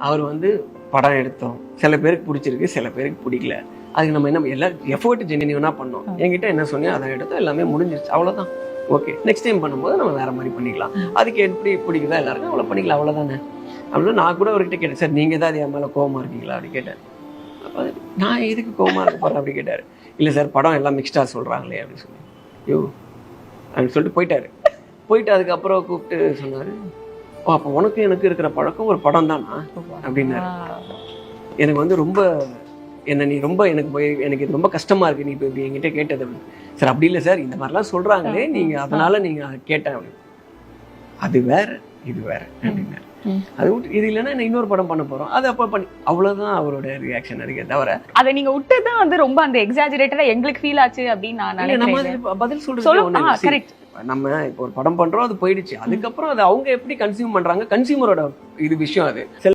அவர் வந்து படம் எடுத்தோம், சில பேருக்கு பிடிச்சிருக்கு, சில பேருக்கு பிடிக்கல. அதுக்கு நம்ம என்ன எல்லா எஃபோர்ட் ஜென்யூனா பண்ணோம். என்கிட்ட என்ன சொன்னியோ அதை எடுத்தோம், எல்லாமே முடிஞ்சிருச்சு, அவ்வளோதான். ஓகே, நெக்ஸ்ட் டைம் பண்ணும்போது நம்ம வேற மாதிரி பண்ணிக்கலாம். அதுக்கு எப்படி பிடிக்குதா எல்லாருக்கும் அவ்வளோ பண்ணிக்கலாம், அவ்வளோதானே அப்படின்னு நான் கூட அவர்கிட்ட கேட்டேன். சார் நீங்கள் ஏதாவது என் மேலே கோவமாக இருக்கீங்களா அப்படி கேட்டேன். அப்போ நான் எதுக்கு கோவமாக இருக்க போகிறேன் அப்படி கேட்டார். இல்லை சார் படம் எல்லாம் மிக்ஸ்டாக சொல்கிறாங்களே அப்படின்னு சொல்லி, ஐயோ அப்படின்னு சொல்லிட்டு போயிட்டாரு. போயிட்டு அதுக்கப்புறம் கூப்பிட்டு சொன்னார், ஓ அப்போ உனக்கு எனக்கு இருக்கிற பழக்கம் ஒரு படம் தானா அப்படின்னாரு. எனக்கு வந்து ரொம்ப என்ன நீ ரொம்ப எனக்கு இது ரொம்ப கஷ்டமா இருக்கு நீ இப்போ இப்படி என்கிட்ட கேட்டது. சார் அப்படி இல்லை சார், இந்த மாதிரிலாம் சொல்றாங்களே நீங்க அதனால நீங்க கேட்டேன் அப்படின்னு. அது வேற இது வேற அப்படின்னாரு. அது விட்டு இது இல்லைன்னா இன்னொரு படம் பண்ண போறோம், அது அப்ப பண்ணி அவ்வளவுதான் அவரோட ரியாக்ஷன் இருக்கே தவிர அதை நீங்க விட்டுதான் வந்து ரொம்ப அந்த எக்ஸாஜரேட்டடா எங்களுக்கு ஃபீல் ஆச்சு அப்படின்னு நான் நினைக்கிறேன். நம்ம பதில் சொல்றது கரெக்ட். நம்ம இப்போ ஒரு படம் பண்றோம், அது போயிடுச்சு. அதுக்கப்புறம் அது அவங்க எப்படி கன்சியூம் பண்றாங்க, கன்சியூமரோட இது விஷயம் அது.